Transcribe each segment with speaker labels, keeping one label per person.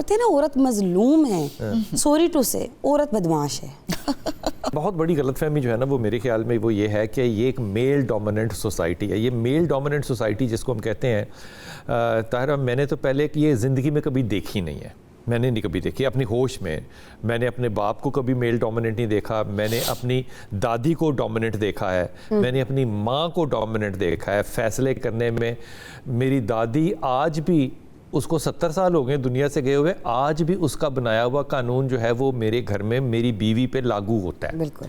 Speaker 1: کرتے ہیں نا عورت مظلوم ہے, سوری ٹو سے عورت بدمعاش ہے.
Speaker 2: بہت بڑی غلط فہمی جو ہے نا وہ میرے خیال میں وہ یہ ہے کہ یہ ایک میل ڈومیننٹ سوسائٹی ہے. یہ میل ڈومیننٹ سوسائٹی جس کو ہم کہتے ہیں, طاہرہ میں نے تو پہلے کہ یہ زندگی میں کبھی دیکھی نہیں ہے, میں نے نہیں کبھی دیکھی اپنی ہوش میں. میں نے اپنے باپ کو کبھی میل ڈومیننٹ نہیں دیکھا, میں نے اپنی دادی کو ڈومیننٹ دیکھا ہے, میں نے اپنی ماں کو ڈومیننٹ دیکھا ہے فیصلے کرنے میں. میری دادی آج بھی, اس کو 70 سال ہو گئے دنیا سے گئے ہوئے, آج بھی اس کا بنایا ہوا قانون جو ہے وہ میرے گھر میں میری بیوی پہ لاگو ہوتا ہے.
Speaker 1: بالکل.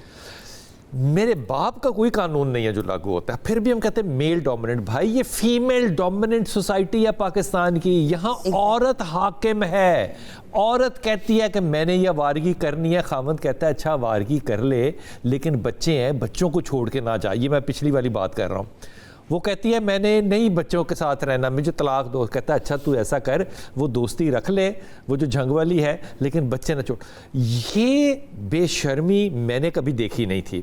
Speaker 2: میرے باپ کا کوئی قانون نہیں ہے جو لاگو ہوتا ہے. پھر بھی ہم کہتے ہیں میل ڈومیننٹ. بھائی یہ فیمیل ڈومیننٹ سوسائٹی ہے پاکستان کی. یہاں عورت حاکم ہے. عورت کہتی ہے کہ میں نے یہ وارگی کرنی ہے, خاوند کہتا ہے اچھا وارگی کر لے لیکن بچے ہیں, بچوں کو چھوڑ کے نہ جائے. یہ میں پچھلی والی بات کر رہا ہوں. وہ کہتی ہے میں نے نہیں بچوں کے ساتھ رہنا, مجھے طلاق دو. کہتا ہے اچھا تو ایسا کر, وہ دوستی رکھ لے وہ جو جھنگ والی ہے لیکن بچے نہ چھوڑ. یہ بے شرمی میں نے کبھی دیکھی نہیں تھی.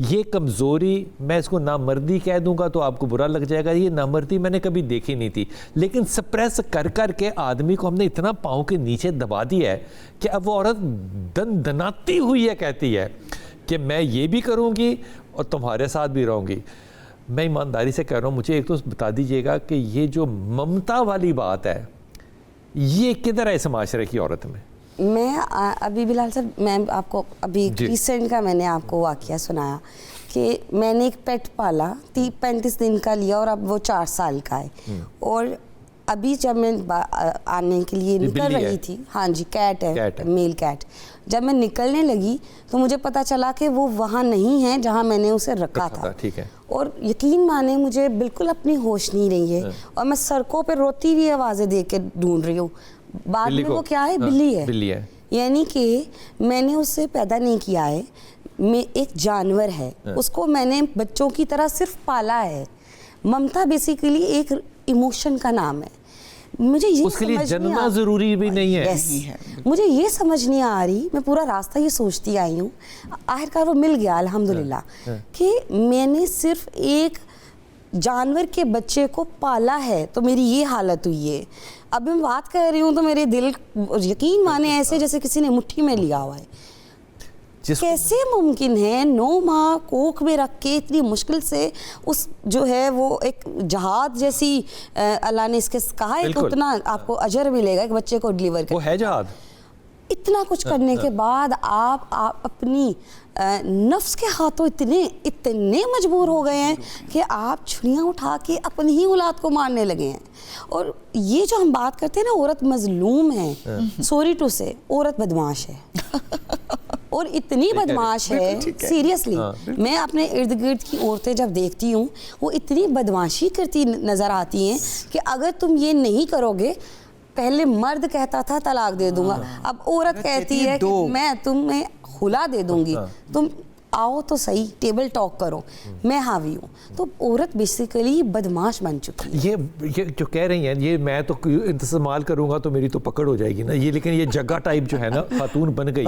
Speaker 2: یہ کمزوری, میں اس کو نامردی کہہ دوں گا تو آپ کو برا لگ جائے گا, یہ نامردی میں نے کبھی دیکھی نہیں تھی. لیکن سپریس کر کر کے آدمی کو ہم نے اتنا پاؤں کے نیچے دبا دیا ہے کہ اب وہ عورت دن دناتی ہوئی ہے, کہتی ہے کہ میں یہ بھی کروں گی اور تمہارے ساتھ بھی رہوں گی. میں ایمانداری سے کہہ رہا ہوں, مجھے ایک تو بتا دیجئے گا کہ یہ جو ممتا والی بات ہے یہ کدھر ہے اس معاشرے کی عورت میں؟
Speaker 1: میں ابھی بلال صاحب, میں آپ کو ابھی ریسنٹ کا میں نے آپ کو واقعہ سنایا کہ میں نے ایک پیٹ پالا 35 دن کا لیا اور اب وہ 4 سال کا ہے. اور ابھی جب میں آنے کے لیے نکل رہی تھی, ہاں جی کیٹ ہے, میل کیٹ, جب میں نکلنے لگی تو مجھے پتا چلا کہ وہ وہاں نہیں ہے جہاں میں نے اسے رکھا تھا. اور یقین مانے مجھے بالکل اپنی ہوش نہیں رہی ہے, اور میں سڑکوں پہ روتی ہوئی آوازیں دے کے ڈھونڈ رہی ہوں. بعد میں وہ کیا ہے, بلی ہے. یعنی کہ میں نے اسے پیدا نہیں کیا ہے, میں ایک جانور ہے, اس کو میں نے بچوں کی طرح صرف پالا ہے. ممتا بیسیکلی ایک ایموشن کا نام ہے. مجھے یہ
Speaker 2: اس کے لیے جننا ضروری بھی نہیں ہے.
Speaker 1: مجھے یہ سمجھ نہیں آ رہی, میں پورا راستہ یہ سوچتی آئی ہوں, آخرکار وہ مل گیا الحمدللہ, کہ میں نے صرف ایک جانور کے بچے کو پالا ہے تو میری یہ حالت ہوئی ہے. اب میں بات کر رہی ہوں تو میرے دل یقین مانے ایسے جیسے کسی نے مٹھی میں لیا ہوا ہے. کیسے ممکن ہے 9 ماہ کوکھ میں رکھ کے اتنی مشکل سے اس جو ہے وہ ایک جہاد جیسی اللہ نے اس کے کہا ہے کہ اتنا آپ کو اجر ملے گا ایک بچے کو ڈیلیور کرنے,
Speaker 2: وہ ہے جہاد.
Speaker 1: اتنا کچھ کرنے کے بعد آپ اپنی نفس کے ہاتھوں اتنے مجبور ہو گئے ہیں کہ آپ چھریاں اٹھا کے اپنی ہی اولاد کو مارنے لگے ہیں. اور یہ جو ہم بات کرتے ہیں نا عورت مظلوم ہے, سوری ٹو سے عورت بدمعاش ہے. اور اتنی بدمعاش ہے سیریسلی, میں اپنے ارد گرد کی عورتیں جب دیکھتی ہوں وہ اتنی بدمعاشی کرتی نظر آتی ہیں کہ اگر تم یہ نہیں کرو گے, پہلے مرد کہتا تھا طلاق دے دوں گا, اب عورت کہتی ہے کہ میں تمہیں خلا دے دوں گی, تم آؤ تو صحیح ٹیبل ٹاک کرو, میں حاوی ہوں. تو عورت بیسیکلی بدمعاش بن چکی ہے.
Speaker 2: یہ جو کہہ رہی ہیں یہ میں تو استعمال کروں گا تو میری تو پکڑ ہو جائے گی نا یہ, لیکن یہ جگہ ٹائپ جو ہے نا خاتون بن گئی.